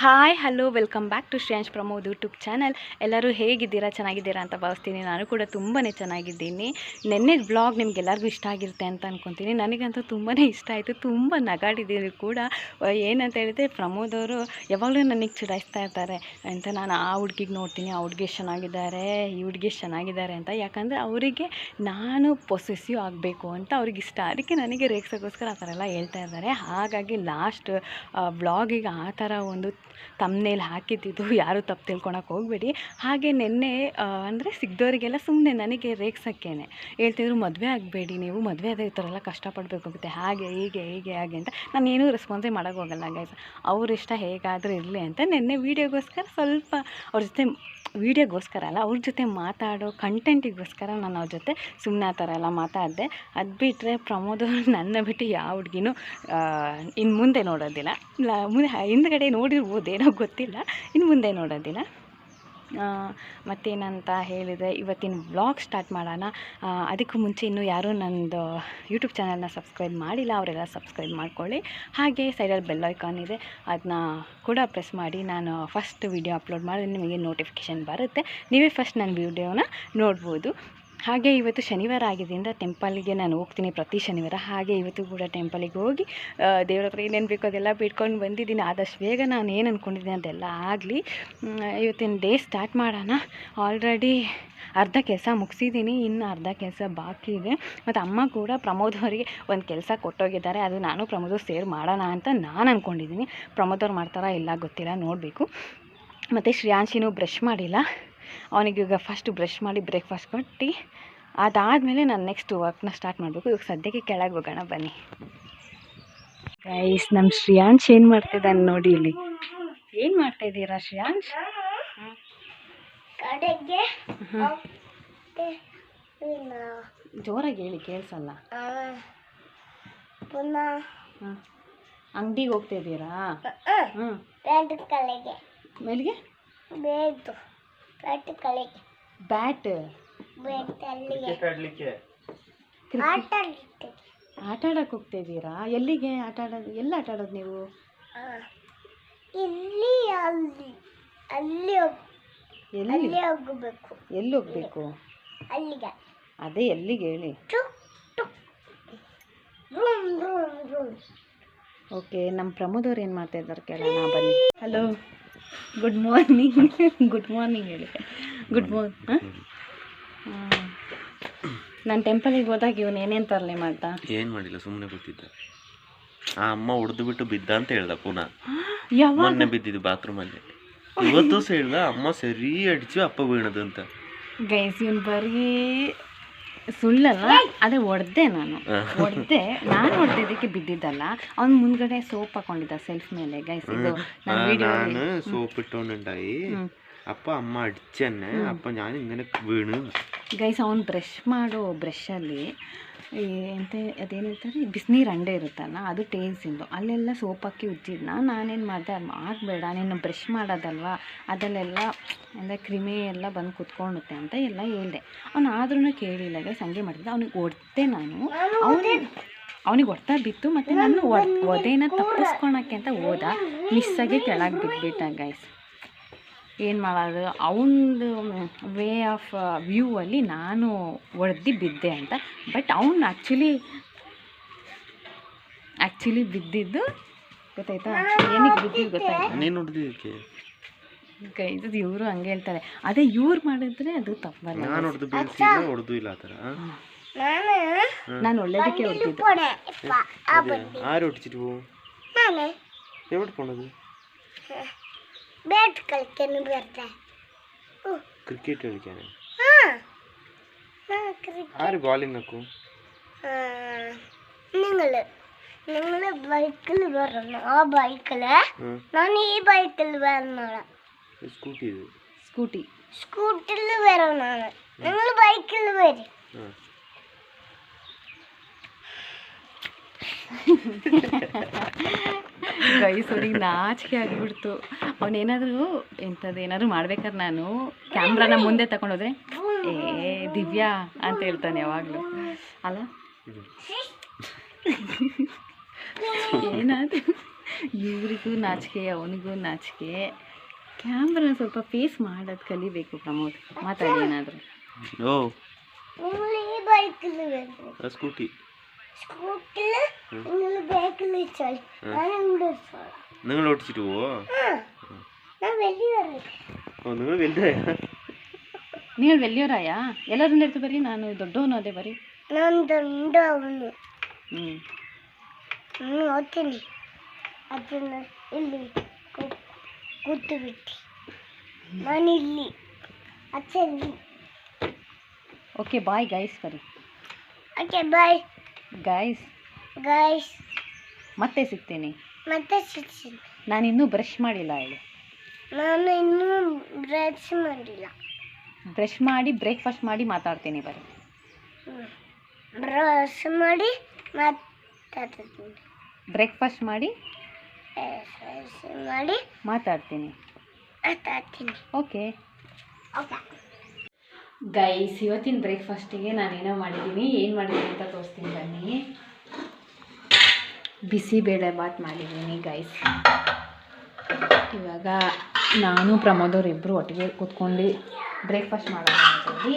Hi hello welcome back to Shreyansh Pramod YouTube channel. ಎಲ್ಲರೂ ಹೇಗಿದ್ದೀರಾ, ಚೆನ್ನಾಗಿದ್ದೀರಾ ಅಂತ ಭಾವಿಸ್ತೀನಿ. ನಾನು ಕೂಡ ತುಂಬಾ ಚೆನ್ನಾಗಿದ್ದೀನಿ. ನೆನ್ನೆ ವ್ಲಾಗ್ ನಿಮಗೆಲ್ಲರಿಗೂ ಇಷ್ಟ ಆಗಿರುತ್ತೆ ಅಂತ ಅಂದ್ಕೊತೀನಿ. ನನಗಂತೂ ತುಂಬಾ ಇಷ್ಟ ಆಯಿತು, ತುಂಬ ನಗಾಡಿದ್ದೀವಿ ಕೂಡ. ಏನಂತ ಹೇಳಿದ್ರೆ, ಪ್ರಮೋದ್ ಅವರು ಯಾವಾಗಲೂ ನನಗೆ ಚುಡಾಯಿಸ್ತಾ ಇರ್ತಾರೆ ಅಂತ. ನಾನು ಆ ಹುಡುಗಿಗೆ ನೋಡ್ತೀನಿ, ಆ ಹುಡುಗಿ ಚೆನ್ನಾಗಿದ್ದಾರೆ, ಈ ಹುಡುಗಿ ಚೆನ್ನಾಗಿದ್ದಾರೆ ಅಂತ. ಯಾಕಂದರೆ ಅವರಿಗೆ ನಾನು ಪೊಸೆಸಿವ್ ಆಗಬೇಕು ಅಂತ ಅವ್ರಿಗೆ ಇಷ್ಟ. ಅದಕ್ಕೆ ನನಗೆ ರೇಗ್ಸೋಕ್ಕೋಸ್ಕರ ಆ ಥರ ಎಲ್ಲ ಹೇಳ್ತಾ ಇದ್ದಾರೆ. ಹಾಗಾಗಿ ಲಾಸ್ಟ್ ವ್ಲಾಗಿಗೆ ಆ ಥರ ಒಂದು ತಮ್ನೇಲ್ ಹಾಕಿದ್ದಿದ್ದು ಯಾರೂ ತಪ್ಪು ತಿಳ್ಕೊಳಕ್ಕೆ ಹೋಗಬೇಡಿ. ಹಾಗೆ ನಿನ್ನೆ ಅಂದರೆ ಸಿಗ್ದವರಿಗೆಲ್ಲ ಸುಮ್ಮನೆ ನನಗೆ ರೇಗ್ಸೋಕ್ಕೇನೆ ಹೇಳ್ತಿದ್ರು, ಮದುವೆ ಆಗಬೇಡಿ ನೀವು, ಮದುವೆ ಅದೇ ಈ ಥರ ಎಲ್ಲ ಕಷ್ಟಪಡಬೇಕಾಗುತ್ತೆ, ಹಾಗೆ ಹೀಗೆ ಅಂತ. ನಾನು ಏನೂ ರೆಸ್ಪಾನ್ಸೇ ಮಾಡೋಕ್ಕೆ ಹೋಗಲ್ಲ ಗೈಸ್. ಅವ್ರ ಇಷ್ಟ ಹೇಗಾದರೂ ಇರಲಿ ಅಂತ ನಿನ್ನೆ ವೀಡಿಯೋಗೋಸ್ಕರ ಸ್ವಲ್ಪ ಅವ್ರ ಜೊತೆ, ವೀಡಿಯೋಗೋಸ್ಕರ ಅಲ್ಲ, ಅವ್ರ ಜೊತೆ ಮಾತಾಡೋ ಕಂಟೆಂಟಿಗೋಸ್ಕರ ನಾನು ಅವ್ರ ಜೊತೆ ಸುಮ್ಮನೆ ಆ ಥರ ಎಲ್ಲ ಮಾತಾಡಿದೆ. ಅದು ಬಿಟ್ಟರೆ ಪ್ರಮೋದ್ ನನ್ನ ಬಿಟ್ಟು ಯಾವ ಹುಡುಗಿನೂ ಇನ್ನು ಮುಂದೆ ನೋಡೋದಿಲ್ಲ. ಮುಂದೆ ಹಿಂದ್ಗಡೆ ನೋಡಿರ್ಬೋದೇನೋ ಗೊತ್ತಿಲ್ಲ, ಇನ್ನು ಮುಂದೆ ನೋಡೋದಿಲ್ಲ. ಮತ್ತೇನಂತ ಹೇಳಿದರೆ, ಇವತ್ತಿನ ವ್ಲಾಗ್ ಸ್ಟಾರ್ಟ್ ಮಾಡೋಣ. ಅದಕ್ಕೂ ಮುಂಚೆ ಇನ್ನೂ ಯಾರೂ ನನ್ನದು ಯೂಟ್ಯೂಬ್ ಚಾನಲ್ನ ಸಬ್ಸ್ಕ್ರೈಬ್ ಮಾಡಿಲ್ಲ, ಅವರೆಲ್ಲ ಸಬ್ಸ್ಕ್ರೈಬ್ ಮಾಡ್ಕೊಳ್ಳಿ. ಹಾಗೆ ಸೈಡಲ್ಲಿ ಬೆಲ್ ಐಕಾನ್ ಇದೆ, ಅದನ್ನ ಕೂಡ ಪ್ರೆಸ್ ಮಾಡಿ. ನಾನು ಫಸ್ಟ್ ವೀಡಿಯೋ ಅಪ್ಲೋಡ್ ಮಾಡಿದ್ರೆ ನಿಮಗೆ ನೋಟಿಫಿಕೇಷನ್ ಬರುತ್ತೆ, ನೀವೇ ಫಸ್ಟ್ ನನ್ನ ವೀಡಿಯೋನ ನೋಡ್ಬೋದು. ಹಾಗೆ ಇವತ್ತು ಶನಿವಾರ ಆಗಿದ್ದರಿಂದ ಟೆಂಪಲ್ಗೆ ನಾನು ಹೋಗ್ತೀನಿ ಪ್ರತಿ ಶನಿವಾರ. ಹಾಗೆ ಇವತ್ತು ಕೂಡ ಟೆಂಪಲಿಗೆ ಹೋಗಿ ದೇವ್ರ ಹತ್ರ ಏನೇನು ಬೇಕೋ ಅದೆಲ್ಲ ಬಿಟ್ಕೊಂಡು ಬಂದಿದ್ದೀನಿ. ಆದಷ್ಟು ಬೇಗ ನಾನು ಏನು ಅಂದ್ಕೊಂಡಿದ್ದೀನಿ ಅದೆಲ್ಲ ಆಗಲಿ. ಇವತ್ತಿನ ಡೇ ಸ್ಟಾರ್ಟ್ ಮಾಡೋಣ. ಆಲ್ರೆಡಿ ಅರ್ಧ ಕೆಲಸ ಮುಗಿಸಿದ್ದೀನಿ, ಇನ್ನು ಅರ್ಧ ಕೆಲಸ ಬಾಕಿ ಇದೆ. ಮತ್ತು ಅಮ್ಮ ಕೂಡ ಪ್ರಮೋದ್ ಅವರಿಗೆ ಒಂದು ಕೆಲಸ ಕೊಟ್ಟೋಗಿದ್ದಾರೆ, ಅದು ನಾನು ಪ್ರಮೋದ್ ಸೇರ್ ಮಾಡೋಣ ಅಂತ ನಾನು ಅಂದ್ಕೊಂಡಿದ್ದೀನಿ. ಪ್ರಮೋದ್ ಅವ್ರು ಮಾಡ್ತಾರಾ ಇಲ್ಲ ಗೊತ್ತಿಲ್ಲ, ನೋಡಬೇಕು. ಮತ್ತು ಶ್ರೇಯಾಂಶಿನೂ ಬ್ರಷ್ ಮಾಡಿಲ್ಲ, ಅವನಿಗೀಗ ಫಸ್ಟ್ ಬ್ರಷ್ ಮಾಡಿ ಬ್ರೇಕ್ಫಾಸ್ಟ್ ಕೊಟ್ಟು ಅದಾದಮೇಲೆ ನಾನು ನೆಕ್ಸ್ಟ್ ವರ್ಕ್ನ ಸ್ಟಾರ್ಟ್ ಮಾಡಬೇಕು. ಇವಾಗ ಸದ್ಯಕ್ಕೆ ಕೆಳಗೆ ಹೋಗೋಣ ಬನ್ನಿ ಗೈಸ್. ನಮ್ಮ ಶ್ರೇಯಾಂಶ್ ಏನು ಮಾಡ್ತಿದ್ದಾನೆ ನೋಡಿ ಇಲ್ಲಿ. ಏನು ಮಾಡ್ತಾಯಿದ್ದೀರಾ ಶ್ರೇಯಾಂಶ್? ಜೋರಾಗಿ ಹೇಳಿ, ಕೇಳಿಸಲ್ಲ. ಅಂಗಡಿಗೆ ಹೋಗ್ತಾಯಿದ್ದೀರಾ? ಮೇಲಿಗೆ ಬ್ಯಾಟ್ ಆಟ ಆಡಕ್ಕೆ ಹೋಗ್ತಾಯಿದ್ದೀರಾ? ಎಲ್ಲಿಗೆ ಆಟ ಆಡೋದು? ಎಲ್ಲ ಆಟ ಆಡೋದು ನೀವು? ಎಲ್ಲಿ ಹೋಗ್ಬೇಕು? ಅದೇ ಎಲ್ಲಿಗೆ ಹೇಳಿ. ಓಕೆ, ನಮ್ಮ ಪ್ರಮೋದ್ ಅವ್ರು ಏನು ಮಾಡ್ತಾ ಇದ್ದಾರೆ ಕೇಳೋಣ ಬನ್ನಿ. Hello, good morning. Good morning ಹೇಳಿ. Good morning. ನಾನು ಟೆಂಪಲಿಗೆ ಹೋದಾಗ ಇವನು ಏನೇನು ತರಲೆ ಮಾಡ್ತಾ? ಏನು ಮಾಡಿಲ್ಲ, ಸುಮ್ಮನೆ ಕೂತಿದ್ದ. ಆ ಅಮ್ಮ ಹೊಡೆದು ಬಿಟ್ಟು ಬಿದ್ದ ಅಂತ ಹೇಳ್ದ ಪುನಃ. ಮೊನ್ನೆ ಬಿದ್ದಿದ್ದು ಬಾತ್ರೂಮಲ್ಲಿ. ಇವತ್ತು ಸಹ ಹೇಳ್ದ ಅಮ್ಮ ಸರಿ ಅಡಿಚು ಅಪ್ಪ ಬೀಳೋದು ಅಂತ. ಗೈಸ್, ಇವನು ಬರೀ ಸುಳ್ಳಲ್ಲ, ಅದೇ ಹೊಡೆದೆ. ನಾನು ಹೊಡೆದಿದ್ದಕ್ಕೆ ಬಿದ್ದಿದ್ದಲ್ಲ, ಅವ್ನು ಮುಂದ್ಗಡೆ ಸೋಪ್ ಹಾಕೊಂಡಿದ್ದ ಸೆಲ್ಫ್ ಮೇಲೆ. ಗೈಸ್, ಇದು ನಾನು സോപ്പ് ഇട്ടോണ്ടായി അപ്പൊ അമ്മ അടിച്ചെന്നെ. അപ്പൊ ഞാൻ ഇങ്ങനെ വീണു. ಗೈಸ್, ಅವ್ನು ಬ್ರಷ್ ಮಾಡೋ ಬ್ರಷಲ್ಲಿ ಎಂತ ಅದೇನಂತಾರೆ, ಬಿಸಿನೀರು ಅಂಡೆ ಇರುತ್ತಲ್ಲ, ಅದು ಟೇಲ್ಸಿಂದು ಅಲ್ಲೆಲ್ಲ ಸೋಪ್ ಹಾಕಿ ಉಜ್ಜಿದ್ನ. ನಾನೇನು ಮಾಡಿದೆ, ಅದು ಆಗಬೇಡ, ನೀನು ಬ್ರಷ್ ಮಾಡೋದಲ್ವ, ಅದಲ್ಲೆಲ್ಲ ಅಂದರೆ ಕ್ರಿಮಿ ಎಲ್ಲ ಬಂದು ಕುತ್ಕೊಳ್ಳುತ್ತೆ ಅಂತ ಎಲ್ಲ ಹೇಳಿದೆ. ಅವ್ನು ಆದ್ರೂ ಕೇಳಿಲ್ಲ. ಗೈಸ್, ಹಂಗೆ ಮಾಡಿದ್ದೆ. ಅವ್ನಿಗೆ ಹೊಡೆದೆ ನಾನು. ಅವನಿಗೆ ಹೊಡ್ತಾ ಬಿತ್ತು, ಮತ್ತು ನಾನು ಒದೇನ ತಪ್ಪಿಸ್ಕೊಳಕ್ಕೆ ಅಂತ ಹೋದ, ಮಿಸ್ಸಾಗಿ ಕೆಳಗೆ ಬಿದ್ದುಬಿಟ್ಟ. ಗೈಸ್, ಏನು ಮಾಡೋದು, ಅವನದು ವೇ ಆಫ್ ವ್ಯೂ ಅಲ್ಲಿ ನಾನು ಹೊಡೆದು ಬಿದ್ದೆ ಅಂತ. ಬಟ್ ಅವ್ನು ಆ್ಯಕ್ಚುಲಿ ಬಿದ್ದಿದ್ದು ಗೊತ್ತಾಯ್ತಾ? ಏನಕ್ಕೆ ಬಿದ್ದಿದ್ದು ಗೊತ್ತಾಯ್ತಾ? ಗೈಸ್, ಇವರು ಹಂಗೆ ಹೇಳ್ತಾರೆ. ಅದೇ ಇವ್ರು ಮಾಡಿದ್ರೆ ಅದು ತಪ್ಪಲ್ಲ. ನಾನು ಒಳ್ಳೇದಕ್ಕೆ ಹೊಡೆದಿದ್ದು. ക്രിക്കറ്റ് കളിക്കാൻ ആര് ബോളിംഗ് നോക്കും? നിങ്ങൾ ബൈക്കിൽ വരണം. ആ ബൈക്കില് ഞാൻ ഈ ബൈക്കിൽ വരണം. സ്കൂട്ടിയിൽ വരണം. നിങ്ങൾ ബൈക്കിൽ വരും. ಗೈಸ್, ಅವ್ರಿಗೆ ನಾಚಿಕೆ ಆಗಿಬಿಡ್ತು. ಅವನೇನಾದರೂ ಏನಾದರೂ ಮಾಡ್ಬೇಕಾದ್ರೆ ನಾನು ಕ್ಯಾಮ್ರಾನ ಮುಂದೆ ತಗೊಂಡೋದ್ರೆ ದಿವ್ಯಾ ಅಂತ ಹೇಳ್ತಾನೆ ಯಾವಾಗಲೂ ಅಲ್ಲ. ಏನಾದರೂ ಇವ್ರಿಗೂ ನಾಚಿಕೆ ಅವನಿಗೂ ನಾಚಿಕೆ. ಕ್ಯಾಮ್ರನ ಸ್ವಲ್ಪ ಫೇಸ್ ಮಾಡೋದು ಕಲಿಬೇಕು ಪ್ರಮೋದ್. ಮಾತಾಡಿ ಏನಾದರೂ. ಓ നിങ്ങൾ ഈ ബൈക്കിൽ വരുന്നു ಸ್ಕೂಟಿ സ്കൂട്ടിൽ നിങ്ങൾ ബാക്കിൽ വെച്ചാൽ ഞാൻ ഇവിടെ വെച്ചോളാം. നിങ്ങൾ ഓടിച്ചിട്ട് പോവോ? ഞാൻ വലിയ ಓ നിങ്ങൾ വലുതായ? ನೀವು വലിಯವರಾಯಾ? ಎಲ್ಲರೂ ನಡೆದು ಬರ್ರಿ, ನಾನು ದೊಡ್ಡವನು ಅದೇ ಬರ್ರಿ. ನಾನು ದೊಡ್ಡವನು. ಹ್ಞೂ ನಾನು ಓದ್ತೀನಿ. ಅದನ್ನು ಇಲ್ಲಿ ಕೂತು ಬಿಟ್ಟು ನಾನು ಇಲ್ಲಿ ಅಚ್ಚ ಇಲ್ಲಿ. ಓಕೆ ಬಾಯ್ ಗೈಸ್ ಬರ್ರಿ. Okay bye guys guys. ಮತ್ತೆ ಸಿಗ್ತೀನಿ. ಮತ್ತೆ ಸಿಗ್ತೀನಿ. ನಾನು ಇನ್ನೂ ಬ್ರಷ್ ಮಾಡಿಲ್ಲ ಹೇಳಿ. ನಾನು ಇನ್ನೂ ಬ್ರಷ್ ಮಾಡಿಲ್ಲ. ಬ್ರಷ್ ಮಾಡಿ ಬ್ರೇಕ್ಫಾಸ್ಟ್ ಮಾಡಿ ಮಾತಾಡ್ತೀನಿ ಬರ್ರಿ. ಬ್ರಷ್ ಮಾಡಿ ಮಾತಾಡ್ತೀನಿ. ಬ್ರೇಕ್ಫಾಸ್ಟ್ ಮಾಡಿ ಮಾತಾಡ್ತೀನಿ. ಓಕೆ ಓಕೆ ಗೈಸ್, ಇವತ್ತಿನ ಬ್ರೇಕ್ಫಾಸ್ಟಿಗೆ ನಾನೇನೋ ಮಾಡಿದ್ದೀನಿ. ಏನು ಮಾಡಿದ್ದೀನಿ ಅಂತ ತೋರಿಸ್ತೀನಿ ಬನ್ನಿ. ಬಿಸಿಬೇಳೆ ಬಾತ್ ಮಾಡಿದ್ದೀನಿ ಗೈಸ್. ಇವಾಗ ನಾನು ಪ್ರಮೋದವ್ರು ಇಬ್ಬರು ಒಟ್ಟಿಗೆ ಕೂತ್ಕೊಂಡು ಬ್ರೇಕ್ಫಾಸ್ಟ್ ಮಾಡೋಣ ಅಂತೇಳಿ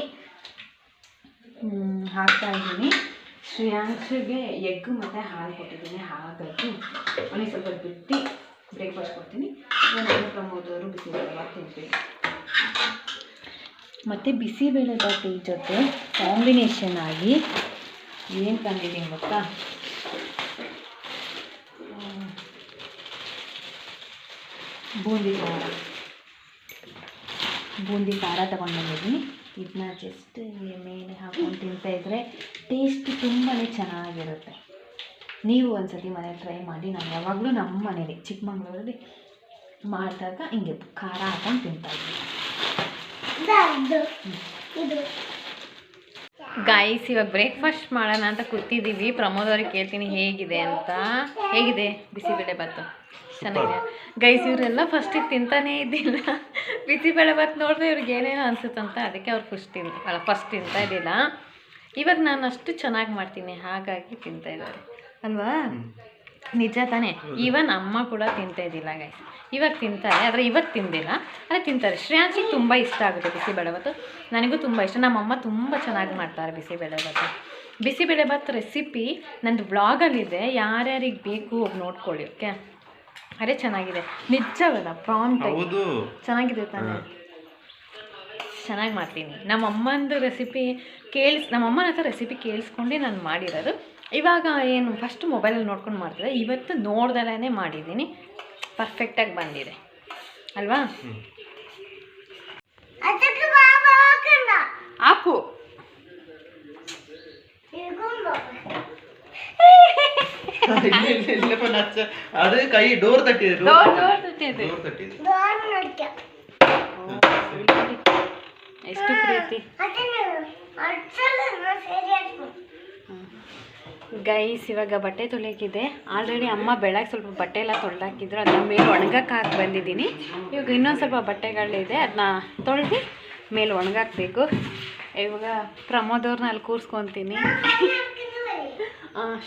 ಹಾಕ್ತಾಯಿದ್ದೀನಿ. ಶ್ರೇಯಾಂಶಿಗೆ ಎಗ್ ಮತ್ತು ಹಾಲು ಕೊಟ್ಟಿದ್ದೀನಿ. ಹಾಗಾಗಿ ಅವನಿಗೆ ಸ್ವಲ್ಪ ಬಿಟ್ಟು ಬ್ರೇಕ್ಫಾಸ್ಟ್ ಕೊಡ್ತೀನಿ. ನಾನು ಪ್ರಮೋದವರು ಬಿಸಿಬೇಳೆ ಬಾತ್ ತಿಂತೀನಿ. ಮತ್ತು ಬಿಸಿಬೇಳೆ ಬಾತ್ ಜೊತೆ ಕಾಂಬಿನೇಷನ್ ಆಗಿ ಏನು ತಂದಿದ್ದೀನಿ ಗೊತ್ತಾ? ಬೂಂದಿ ಖಾರ ತಗೊಂಡು ಬಂದಿದ್ದೀನಿ. ಇದನ್ನ ಜಸ್ಟ್ ಮೇಲೆ ಹಾಕ್ಕೊಂಡು ತಿಂತಾಯಿದ್ರೆ ಟೇಸ್ಟ್ ತುಂಬಾ ಚೆನ್ನಾಗಿರುತ್ತೆ. ನೀವು ಒಂದು ಸತಿ ಮನೇಲಿ ಟ್ರೈ ಮಾಡಿ. ನಾನು ಯಾವಾಗಲೂ ನಮ್ಮ ಮನೇಲಿ ಚಿಕ್ಕಮಂಗ್ಳೂರಲ್ಲಿ ಮಾಡಿದಾಗ ಹಿಂಗೆ ಖಾರ ಹಾಕೊಂಡು ತಿಂತಾಯಿದ್ದೀನಿ. ಗೈಸ್, ಇವಾಗ ಬ್ರೇಕ್ಫಾಸ್ಟ್ ಮಾಡೋಣ ಅಂತ ಕೂತಿದ್ದೀವಿ. ಪ್ರಮೋದ್ ಅವ್ರಿಗೆ ಕೇಳ್ತೀನಿ ಹೇಗಿದೆ ಅಂತ. ಹೇಗಿದೆ ಬಿಸಿಬೇಳೆ ಬಾತು? ಚೆನ್ನಾಗಿದೆ ಗೈಸ್. ಇವರೆಲ್ಲ ಫಸ್ಟಿಗೆ ತಿಂತಾನೇ ಇದ್ದಿಲ್ಲ. ಬಿಸಿಬೇಳೆ ಬಾತ್ ನೋಡಿದ್ರೆ ಇವ್ರಿಗೆ ಏನೇನೋ ಅನಿಸುತ್ತಂತ, ಅದಕ್ಕೆ ಅವ್ರು ಫಸ್ಟ್ ತಿಂತಾ ಇದ್ದಿಲ್ಲ. ಇವಾಗ ನಾನು ಅಷ್ಟು ಚೆನ್ನಾಗಿ ಮಾಡ್ತೀನಿ, ಹಾಗಾಗಿ ತಿಂತಾಯಿದ್ದಾರೆ ಅಲ್ವಾ? ನಿಜ ತಾನೇ? ಈವನ್ ಅಮ್ಮ ಕೂಡ ತಿಂತಾ ಇದ್ದಿಲ್ಲ ಗೈಸ್. ಇವಾಗ ತಿಂತಾರೆ, ಆದರೆ ಇವತ್ತು ತಿಂದಿಲ್ಲ, ಆದರೆ ತಿಂತಾರೆ. ಶ್ರೇಯಾಂಶಿಗೆ ತುಂಬ ಇಷ್ಟ ಆಗುತ್ತೆ ಬಿಸಿಬೇಳೆ ಬಾತು. ನನಗೂ ತುಂಬ ಇಷ್ಟ. ನಮ್ಮಮ್ಮ ತುಂಬ ಚೆನ್ನಾಗಿ ಮಾಡ್ತಾರೆ ಬಿಸಿಬೇಳೆ ಬಾತು. ಬಿಸಿಬೇಳೆ ಬಾತ್ ರೆಸಿಪಿ ನಂದು ವ್ಲಾಗಲ್ಲಿದೆ, ಯಾರ್ಯಾರಿಗೆ ಬೇಕು ಹೋಗಿ ನೋಡ್ಕೊಳ್ಳಿ. ಓಕೆ, ಅರೆ ಚೆನ್ನಾಗಿದೆ ನಿಜವಲ್ಲ? ಪ್ರಾಂಪ್ಟ್ ಚೆನ್ನಾಗಿದೆ ತಾನೇ? ಚೆನ್ನಾಗಿ ಮಾಡ್ತೀನಿ. ನಮ್ಮಮ್ಮಂದು ರೆಸಿಪಿ ನಮ್ಮಮ್ಮನ ಹತ್ರ ರೆಸಿಪಿ ಕೇಳಿಸ್ಕೊಂಡು ನಾನು ಮಾಡಿರೋದು. ಇವಾಗ ಏನು ಫಸ್ಟ್ ಮೊಬೈಲಲ್ಲಿ ನೋಡ್ಕೊಂಡು ಮಾಡ್ತಿದ್ದೆ, ಇವತ್ತು ನೋಡ್ದಲೇ ಮಾಡಿದ್ದೀನಿ. ಪರ್ಫೆಕ್ಟಾಗಿ ಬಂದಿದೆ ಅಲ್ವಾ? ಹಾಕು. ಅದು ಕೈ ಡೋರ್ ತಟ್ಟಿದೆ. ಎಷ್ಟು ಪ್ರೀತಿ ಗೈಸ್. ಇವಾಗ ಬಟ್ಟೆ ತೊಳೆಯೋಕ್ಕಿದೆ. ಆಲ್ರೆಡಿ ಅಮ್ಮ ಬೆಳಗ್ಗೆ ಸ್ವಲ್ಪ ಬಟ್ಟೆ ಎಲ್ಲ ತೊಳೆದಾಕಿದ್ರು, ಅದನ್ನ ಮೇಲೆ ಒಣಗಕ್ಕೆ ಹಾಕಿ ಬಂದಿದ್ದೀನಿ. ಇವಾಗ ಇನ್ನೊಂದು ಸ್ವಲ್ಪ ಬಟ್ಟೆಗಳಿದೆ, ಅದನ್ನ ತೊಳೆದು ಮೇಲೆ ಒಣಗಾಕಬೇಕು. ಇವಾಗ ಪ್ರಮೋದವ್ರನ್ನ ಅಲ್ಲಿ ಕೂರಿಸ್ಕೊತೀನಿ.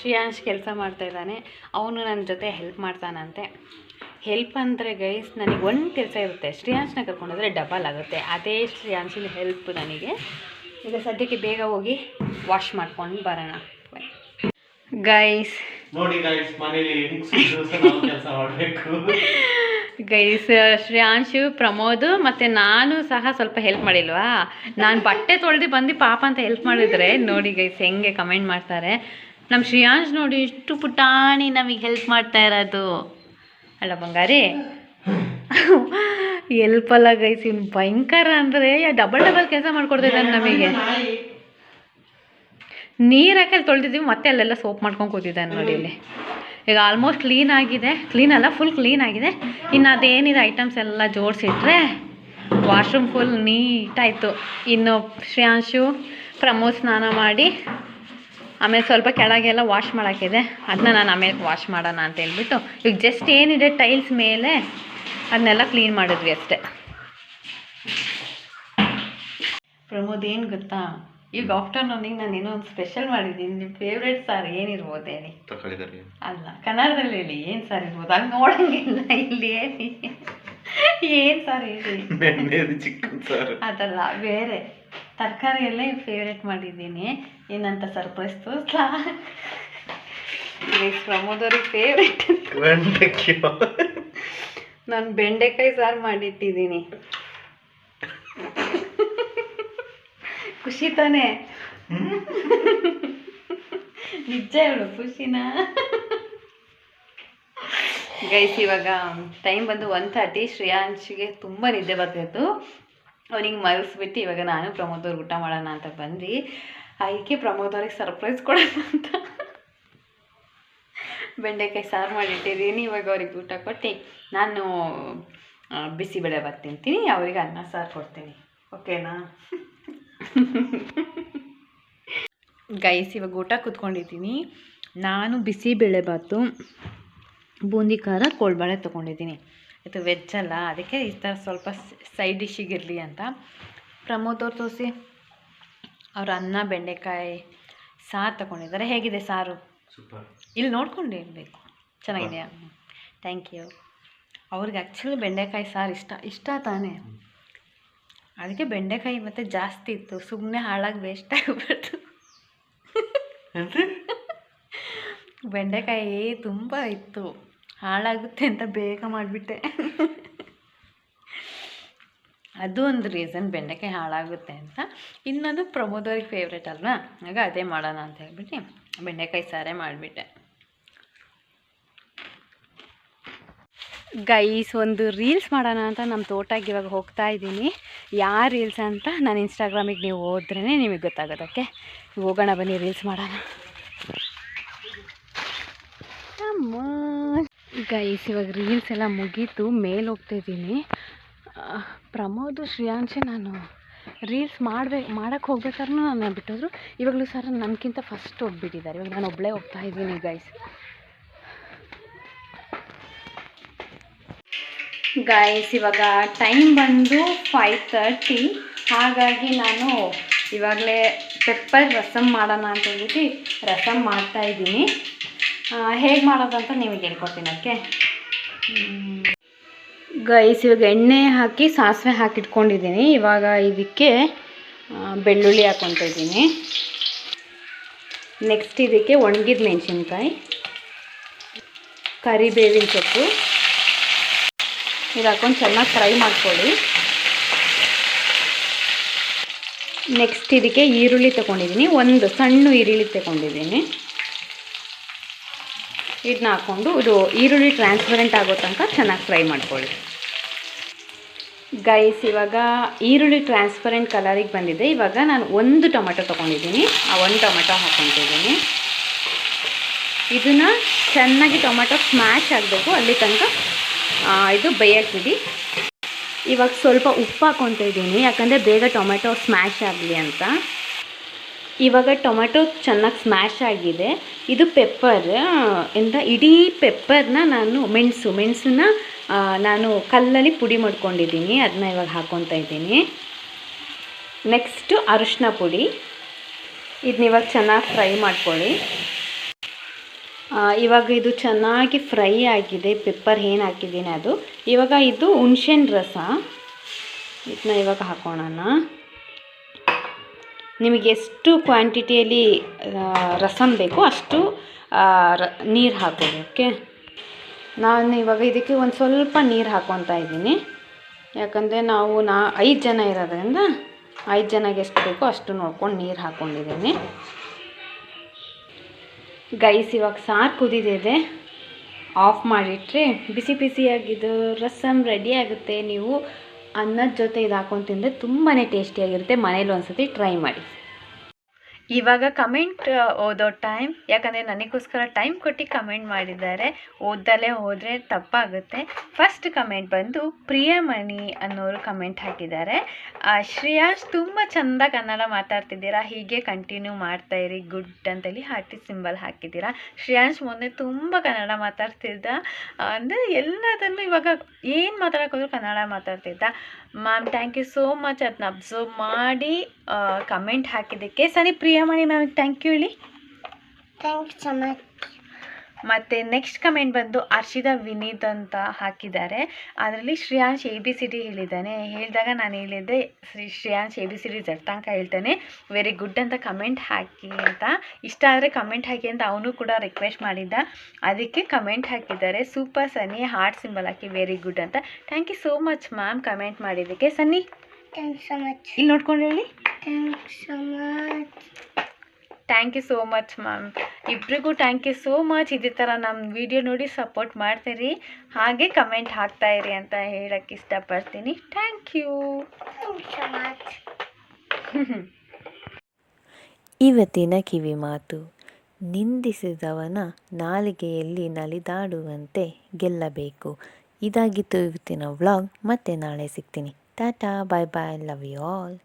ಶ್ರೇಯಾಂಶ್ ಕೆಲಸ ಮಾಡ್ತಾಯಿದ್ದಾನೆ, ಅವನು ನನ್ನ ಜೊತೆ ಹೆಲ್ಪ್ ಮಾಡ್ತಾನಂತೆ. ಹೆಲ್ಪ್ ಅಂದರೆ ಗೈಸ್, ನನಗೆ ಒಂದು ಕೆಲಸ ಇರುತ್ತೆ, ಶ್ರೇಯಾಂಶನ ಕರ್ಕೊಂಡೋದ್ರೆ ಡಬಲ್ ಆಗುತ್ತೆ. ಅದೇ ಶ್ರೇಯಾಂಶಿನ ಹೆಲ್ಪ್ ನನಗೆ. ಈಗ ಸದ್ಯಕ್ಕೆ ಬೇಗ ಹೋಗಿ ವಾಶ್ ಮಾಡ್ಕೊಂಡು ಬರೋಣ ಗೈಸ್. ನೋಡಿ ಗೈಸ್, ಮನೇಲಿ ಕೆಲಸ ಮಾಡಬೇಕು ಗೈಸ್. ಶ್ರೇಯಾಂಶು, ಪ್ರಮೋದ್ ಮತ್ತು ನಾನು ಸಹ ಸ್ವಲ್ಪ ಹೆಲ್ಪ್ ಮಾಡಿಲ್ವಾ? ನಾನು ಬಟ್ಟೆ ತೊಳೆದು ಬಂದು ಪಾಪ ಅಂತ ಹೆಲ್ಪ್ ಮಾಡಿದ್ರೆ ನೋಡಿ ಗೈಸ್ ಹೆಂಗೆ ಕಮೆಂಟ್ ಮಾಡ್ತಾರೆ. ನಮ್ಮ ಶ್ರೇಯಾಂಶ್ ನೋಡಿ ಇಷ್ಟು ಪುಟಾಣಿ ನಮಗೆ ಹೆಲ್ಪ್ ಮಾಡ್ತಾ ಇರೋದು ಅಲ್ಲ ಬಂಗಾರಿ? ಹೆಲ್ಪಲ್ಲ ಗೈಸ್, ಇವ್ನು ಭಯಂಕರ ಅಂದರೆ ಡಬಲ್ ಕೆಲಸ ಮಾಡ್ಕೊಡ್ತಿದ್ದಾನೆ ನಮಗೆ. ನೀರು ಹಾಕಲ್ಲಿ ತೊಳೆದಿದ್ದೀವಿ, ಮತ್ತೆ ಅಲ್ಲೆಲ್ಲ ಸೋಪ್ ಮಾಡ್ಕೊಂಡು ಕೂತಿದ್ದಾನೆ ನೋಡಿ ಇಲ್ಲಿ. ಈಗ ಆಲ್ಮೋಸ್ಟ್ ಕ್ಲೀನ್ ಆಗಿದೆ, ಕ್ಲೀನ್ ಅಲ್ಲ ಫುಲ್ ಕ್ಲೀನ್ ಆಗಿದೆ. ಇನ್ನು ಅದೇನಿದೆ ಐಟಮ್ಸ್ ಎಲ್ಲ ಜೋಡಿಸಿಟ್ರೆ ವಾಶ್ರೂಮ್ ಫುಲ್ ನೀಟಾಯಿತು. ಇನ್ನು ಶ್ರೇಯಾಂಶು ಪ್ರಮೋದ್ ಸ್ನಾನ ಮಾಡಿ ಆಮೇಲೆ ಸ್ವಲ್ಪ ಕೆಳಗೆಲ್ಲ ವಾಶ್ ಮಾಡೋಕ್ಕಿದೆ, ಅದನ್ನ ನಾನು ಆಮೇಲೆ ವಾಶ್ ಮಾಡೋಣ ಅಂತ ಹೇಳ್ಬಿಟ್ಟು ಈಗ ಜಸ್ಟ್ ಏನಿದೆ ಟೈಲ್ಸ್ ಮೇಲೆ ಅದನ್ನೆಲ್ಲ ಕ್ಲೀನ್ ಮಾಡಿದ್ವಿ ಅಷ್ಟೇ. ಪ್ರಮೋದ್ ಏನು ಗೊತ್ತಾ, ಈಗ ಆಫ್ಟರ್ನೂನಿಗೆ ನಾನು ಏನೋ ಒಂದು ಸ್ಪೆಷಲ್ ಮಾಡಿದ್ದೀನಿ. ನಿಮ್ಮ ಫೇವ್ರೆಟ್ ಸಾರು ಏನಿರ್ಬೋದು ಹೇಳಿ? ತಗೊಳ್ಳಿದಾರೆ ಅಲ್ಲ, ಕನ್ನಡದಲ್ಲಿ ಹೇಳಿ, ಏನು ಸಾರು ಇರ್ಬೋದು? ಅಲ್ಲಿ ನೋಡಂಗಿಲ್ಲ, ಇಲ್ಲಿ ಹೇಳಿ ಏನು ಸಾರು ಹೇಳಿ. ನೆನ್ನೆದು ಚಿಕನ್ ಸಾರು. ಅದಲ್ಲ, ಬೇರೆ ತರಕಾರಿಯಲ್ಲೇ ಫೇವ್ರೆಟ್ ಮಾಡಿದ್ದೀನಿ. ಏನಂತ ಸರ್ಪ್ರೈಸ್ ತೋರಿಸ್ಲಾ? ಪ್ರಮೋದವ್ರಿಗೆ ಫೇವ್ರೆಟ್ ನಾನು ಬೆಂಡೆಕಾಯಿ ಸಾರು ಮಾಡಿಟ್ಟಿದ್ದೀನಿ. ಖುಷಿ ತಾನೇ? ನಿಜ ಹೇಳು, ಖುಷಿನಾ? ಗೈಸ್, ಇವಾಗ ಟೈಮ್ ಬಂದು 1:30. ಶ್ರೇಯಾಂಶಿಗೆ ತುಂಬ ನಿದ್ದೆ ಬರ್ತಿತ್ತು. ಅವನಿಗೆ ಮಲಗಿಸ್ಬಿಟ್ಟು ಇವಾಗ ನಾನು ಪ್ರಮೋದವ್ರಿಗೆ ಊಟ ಮಾಡೋಣ ಅಂತ ಬಂದ್ವಿ. ಅದಕ್ಕೆ ಪ್ರಮೋದವ್ರಿಗೆ ಸರ್ಪ್ರೈಸ್ ಕೊಡೋಣ ಅಂತ ಬೆಂಡೆಕಾಯಿ ಸಾರು ಮಾಡಿಟ್ಟಿದ್ದೀನಿ. ಇವಾಗ ಅವ್ರಿಗೆ ಊಟ ಕೊಟ್ಟು ನಾನು ಬಿಸಿಬೇಳೆಭಾತ್ ತಿಂತೀನಿ, ಅವ್ರಿಗೆ ಅನ್ನ ಸಾರು ಕೊಡ್ತೀನಿ. ಓಕೆನಾ ಗೈಸ್? ಇವಾಗ ಊಟ ಕೂತ್ಕೊಂಡಿದ್ದೀನಿ. ನಾನು ಬಿಸಿಬೇಳೆಭಾತು, ಬೂಂದಿ ಖಾರ, ಕೋಳ್ಬಾಳೆ ತೊಗೊಂಡಿದ್ದೀನಿ. ಇದು ವೆಜ್ ಅಲ್ಲ, ಅದಕ್ಕೆ ಈ ಥರ ಸ್ವಲ್ಪ ಸೈಡ್ ಡಿಶ್ಶಿಗಿರಲಿ ಅಂತ. ಪ್ರಮೋದ್ ಅವ್ರು ತೋರಿಸಿ, ಅವ್ರು ಅನ್ನ ಬೆಂಡೆಕಾಯಿ ಸಾರು ತೊಗೊಂಡಿದ್ದಾರೆ. ಹೇಗಿದೆ ಸಾರು? ಸೂಪರ್. ಇಲ್ಲಿ ನೋಡ್ಕೊಂಡು ಇರಬೇಕು. ಚೆನ್ನಾಗಿದೆಯಾ? Thank you. ಅವ್ರಿಗೆ ಆ್ಯಕ್ಚುಲಿ ಬೆಂಡೆಕಾಯಿ ಸಾರು ಇಷ್ಟ ತಾನೇ, ಅದಕ್ಕೆ ಬೆಂಡೆಕಾಯಿ ಮತ್ತು ಜಾಸ್ತಿ ಇತ್ತು. ಸುಮ್ಮನೆ ಹಾಳಾಗಿ ವೇಸ್ಟ್ ಆಗಿಬಿಡ್ತು. ಬೆಂಡೆಕಾಯಿ ತುಂಬ ಇತ್ತು, ಹಾಳಾಗುತ್ತೆ ಅಂತ ಬೇಗ ಮಾಡಿಬಿಟ್ಟೆ. ಅದು ಒಂದು ರೀಸನ್, ಬೆಂಡೆಕಾಯಿ ಹಾಳಾಗುತ್ತೆ ಅಂತ. ಇನ್ನೊಂದು ಪ್ರಮೋದವ್ರಿಗೆ ಫೇವ್ರೇಟ್ ಅಲ್ವಾ, ಆಗ ಅದೇ ಮಾಡೋಣ ಅಂತ ಹೇಳ್ಬಿಟ್ಟು ಬೆಂಡೆಕಾಯಿ ಸಾರೇ ಮಾಡಿಬಿಟ್ಟೆ. ಗೈಸ್, ಒಂದು ರೀಲ್ಸ್ ಮಾಡೋಣ ಅಂತ ನಮ್ಮ ತೋಟಕ್ಕೆ ಇವಾಗ ಹೋಗ್ತಾ ಇದ್ದೀನಿ. ಯಾವ ರೀಲ್ಸ್ ಅಂತ ನಾನು ಇನ್ಸ್ಟಾಗ್ರಾಮಿಗೆ ನೀವು ಹೋದ್ರೇ ನಿಮಗೆ ಗೊತ್ತಾಗೋದಕ್ಕೆ. ಹೋಗೋಣ ಬನ್ನಿ, ರೀಲ್ಸ್ ಮಾಡೋಣ. ಗೈಸ್, ಇವಾಗ ರೀಲ್ಸ್ ಎಲ್ಲ ಮುಗೀತು, ಮೇಲೆ ಹೋಗ್ತಾಯಿದ್ದೀನಿ. ಪ್ರಮೋದ್, ಶ್ರೇಯಾಂಶಿ ನಾನು ರೀಲ್ಸ್ ಮಾಡೋಕ್ಕೆ ಹೋಗ್ಬೇಕಾದ್ರೂ ನಾನು ಬಿಟ್ಟೋದ್ರು. ಇವಾಗಲೂ ಸರ್ ನನಗಿಂತ ಫಸ್ಟ್ ಹೋಗ್ಬಿಟ್ಟಿದ್ದಾರೆ. ಇವಾಗ ನಾನು ಒಬ್ಬಳೇ ಹೋಗ್ತಾ ಇದ್ದೀನಿ ಗೈಸ್. ಇವಾಗ ಟೈಮ್ ಬಂದು 5:30. ಹಾಗಾಗಿ ನಾನು ಇವಾಗಲೇ ಪೆಪ್ಪರ್ ರಸಮ್ ಮಾಡೋಣ ಅಂತ ಹೇಳ್ಬಿಟ್ಟು ರಸಮ್ ಮಾಡ್ತಾಯಿದ್ದೀನಿ. ಹೇಗೆ ಮಾಡೋದಂತ ನಿಮಗೆ ಹೇಳ್ಕೊಡ್ತೀನಿ. ಓಕೆ ಗೈಸ್, ಇವಾಗ ಎಣ್ಣೆ ಹಾಕಿ ಸಾಸಿವೆ ಹಾಕಿಟ್ಕೊಂಡಿದ್ದೀನಿ. ಇವಾಗ ಇದಕ್ಕೆ ಬೆಳ್ಳುಳ್ಳಿ ಹಾಕ್ಕೊತಾ ಇದ್ದೀನಿ. ನೆಕ್ಸ್ಟ್ ಇದಕ್ಕೆ ಒಣಗಿದ ಮೆಣಸಿನ್ಕಾಯಿ, ಕರಿಬೇವಿನ ಸೊಪ್ಪು ಇದು ಹಾಕ್ಕೊಂಡು ಚೆನ್ನಾಗಿ ಫ್ರೈ ಮಾಡ್ಕೊಳ್ಳಿ. ನೆಕ್ಸ್ಟ್ ಇದಕ್ಕೆ ಈರುಳ್ಳಿ ತೊಗೊಂಡಿದ್ದೀನಿ, ಒಂದು ಸಣ್ಣ ಈರುಳ್ಳಿ ತೊಗೊಂಡಿದ್ದೀನಿ. ಇದನ್ನ ಹಾಕ್ಕೊಂಡು ಇದು ಈರುಳ್ಳಿ ಟ್ರಾನ್ಸ್ಪರೆಂಟ್ ಆಗೋ ತನಕ ಚೆನ್ನಾಗಿ ಫ್ರೈ ಮಾಡ್ಕೊಳ್ಳಿ. ಗೈಸ್, ಇವಾಗ ಈರುಳ್ಳಿ ಟ್ರಾನ್ಸ್ಪರೆಂಟ್ ಕಲರಿಗೆ ಬಂದಿದೆ. ಇವಾಗ ನಾನು ಒಂದು ಟೊಮೆಟೊ ತೊಗೊಂಡಿದ್ದೀನಿ, ಆ ಒಂದು ಟೊಮೆಟೊ ಹಾಕ್ಕೊತಿದ್ದೀನಿ. ಇದನ್ನು ಚೆನ್ನಾಗಿ ಟೊಮೆಟೊ ಸ್ಮ್ಯಾಶ್ ಆಗಬೇಕು, ಅಲ್ಲಿ ತನಕ ಇದು ಬೇಯಕ್ಕಿಡಿ. ಇವಾಗ ಸ್ವಲ್ಪ ಉಪ್ಪು ಹಾಕ್ಕೊತಾ ಇದ್ದೀನಿ, ಯಾಕಂದರೆ ಬೇಗ ಟೊಮೆಟೊ ಸ್ಮ್ಯಾಶ್ ಆಗಲಿ ಅಂತ. ಇವಾಗ ಟೊಮೆಟೊ ಚೆನ್ನಾಗಿ ಸ್ಮ್ಯಾಶ್ ಆಗಿದೆ. ಇದು ಪೆಪ್ಪರ್ ಎಂತ, ಇಡೀ ಪೆಪ್ಪರ್ನ ನಾನು ಮೆಣಸನ್ನ ನಾನು ಕಲ್ಲಲ್ಲಿ ಪುಡಿ ಮಾಡ್ಕೊಂಡಿದ್ದೀನಿ, ಅದನ್ನ ಇವಾಗ ಹಾಕ್ಕೊತಾ ಇದ್ದೀನಿ. ನೆಕ್ಸ್ಟು ಅರಿಶಿನ ಪುಡಿ, ಇದನ್ನ ಇವಾಗ ಚೆನ್ನಾಗಿ ಫ್ರೈ ಮಾಡ್ಕೊಳ್ಳಿ. ಇವಾಗ ಇದು ಚೆನ್ನಾಗಿ ಫ್ರೈ ಆಗಿದೆ, ಪೆಪ್ಪರ್ ಏನು ಹಾಕಿದ್ದೀನಿ ಅದು. ಇವಾಗ ಇದು ಹುಣ್ಸೆಹಣ್ಣು ರಸ, ಇದನ್ನ ಇವಾಗ ಹಾಕೋಣ. ನಿಮಗೆ ಎಷ್ಟು ಕ್ವಾಂಟಿಟಿಯಲ್ಲಿ ರಸಮ್ ಬೇಕು ಅಷ್ಟು ನೀರು ಹಾಕೋದು. ಓಕೆ, ನಾನು ಇವಾಗ ಇದಕ್ಕೆ ಒಂದು ಸ್ವಲ್ಪ ನೀರು ಹಾಕ್ಕೊತಾ ಇದ್ದೀನಿ, ಯಾಕಂದರೆ ನಾವು 5 ಜನ ಇರೋದ್ರಿಂದ 5 ಜನಕ್ಕೆ ಎಷ್ಟು ಬೇಕೋ ಅಷ್ಟು ನೋಡ್ಕೊಂಡು ನೀರು ಹಾಕ್ಕೊಂಡಿದ್ದೀನಿ. ಗೈಸ್, ಇವಾಗ ಸಾರು ಕುದಿದಿದೆ, ಆಫ್ ಮಾಡಿಟ್ರೆ ಬಿಸಿ ಬಿಸಿಯಾಗಿದ್ದು ರಸಮ್ ರೆಡಿ ಆಗುತ್ತೆ. ನೀವು ಅನ್ನದ ಜೊತೆ ಇದು ಹಾಕ್ಕೊಂಡು ತಿಂದರೆ ತುಂಬಾ ಟೇಸ್ಟಿಯಾಗಿರುತ್ತೆ. ಮನೇಲಿ ಒಂದ್ಸತಿ ಟ್ರೈ ಮಾಡಿ. ಇವಾಗ ಕಮೆಂಟ್ ಓದೋ ಟೈಮ್, ಯಾಕಂದರೆ ನನಗೋಸ್ಕರ ಟೈಮ್ ಕೊಟ್ಟು ಕಮೆಂಟ್ ಮಾಡಿದ್ದಾರೆ. ಓದ್ದಲೇ ಹೋದರೆ ತಪ್ಪಾಗುತ್ತೆ. ಫಸ್ಟ್ ಕಮೆಂಟ್ ಬಂದು ಪ್ರಿಯಮಣಿ ಅನ್ನೋರು ಕಮೆಂಟ್ ಹಾಕಿದ್ದಾರೆ. ಶ್ರೇಯಾಶ್ ತುಂಬ ಚೆಂದ ಕನ್ನಡ ಮಾತಾಡ್ತಿದ್ದೀರಾ, ಹೀಗೆ ಕಂಟಿನ್ಯೂ ಮಾಡ್ತಾಯಿರಿ, ಗುಡ್ ಅಂತೇಳಿ ಹಾರ್ಟಿ ಸಿಂಬಲ್ ಹಾಕಿದ್ದೀರಾ. ಶ್ರೇಯಾಶ್ ಮೊನ್ನೆ ತುಂಬ ಕನ್ನಡ ಮಾತಾಡ್ತಿದ್ದ, ಅಂದರೆ ಎಲ್ಲದನ್ನು ಇವಾಗ ಏನು ಮಾತಾಡೋಕ್ಕೋದ್ರೂ ಕನ್ನಡ ಮಾತಾಡ್ತಿದ್ದ. Ma'am thank you so much ಅದನ್ನ ಅಬ್ಸರ್ವ್ ಮಾಡಿ ಕಮೆಂಟ್ ಹಾಕಿದ್ದಕ್ಕೆ. ಸರಿ ಪ್ರಿಯಮಣಿ ಮ್ಯಾಮ್ ಥ್ಯಾಂಕ್ ಯು ಹೇಳಿ. Thank you so much. ಮತ್ತು ನೆಕ್ಸ್ಟ್ ಕಮೆಂಟ್ ಬಂದು ಹರ್ಷಿತಾ ವಿನೀತ್ ಅಂತ ಹಾಕಿದ್ದಾರೆ. ಅದರಲ್ಲಿ ಶ್ರೇಯಾನ್ಶ್ ABCD ಹೇಳಿದ್ದಾನೆ. ಹೇಳಿದಾಗ ನಾನು ಹೇಳಿದ್ದೆ ಶ್ರೇಯಾನ್ಶ್ ABCD Z ತನಕ ಹೇಳ್ತಾನೆ, ವೆರಿ ಗುಡ್ ಅಂತ ಕಮೆಂಟ್ ಹಾಕಿ ಅಂತ. ಇಷ್ಟ ಆದರೆ ಕಮೆಂಟ್ ಹಾಕಿ ಅಂತ ಅವನು ಕೂಡ ರಿಕ್ವೆಸ್ಟ್ ಮಾಡಿದ್ದ, ಅದಕ್ಕೆ ಕಮೆಂಟ್ ಹಾಕಿದ್ದಾರೆ. ಸೂಪರ್ ಸನ್ನಿ, ಹಾರ್ಟ್ ಸಿಂಬಲ್ ಹಾಕಿ ವೆರಿ ಗುಡ್ ಅಂತ. Thank you so much ma'am comment ಮಾಡಿದ್ದಕ್ಕೆ. Sunny thank you so much. ಇಲ್ಲಿ ನೋಡ್ಕೊಂಡು ಹೇಳಿ. Thank you so much. Thank you so much ma'am. ಇಬ್ಬರಿಗೂ ಥ್ಯಾಂಕ್ ಯು ಸೋ ಮಚ್. ಇದೇ ಥರ ನಮ್ಮ ವಿಡಿಯೋ ನೋಡಿ ಸಪೋರ್ಟ್ ಮಾಡ್ತೀರಿ, ಹಾಗೆ ಕಮೆಂಟ್ ಹಾಕ್ತಾಯಿರಿ ಅಂತ ಹೇಳೋಕ್ಕೆ ಇಷ್ಟಪಡ್ತೀನಿ. Thank you. Thank you so much. ಇವತ್ತಿನ ಕಿವಿ ಮಾತು: ನಿಂದಿಸಿದವನ ನಾಲಿಗೆಯಲ್ಲಿ ನಲಿದಾಡುವಂತೆ ಗೆಲ್ಲಬೇಕು. ಇದಾಗಿತ್ತು ಇವತ್ತಿನ ವ್ಲಾಗ್. ಮತ್ತೆ ನಾಳೆ ಸಿಗ್ತೀನಿ. ಟಾಟಾ, ಬಾಯ್ ಬಾಯ್, ಲವ್ ಯು ಆಲ್.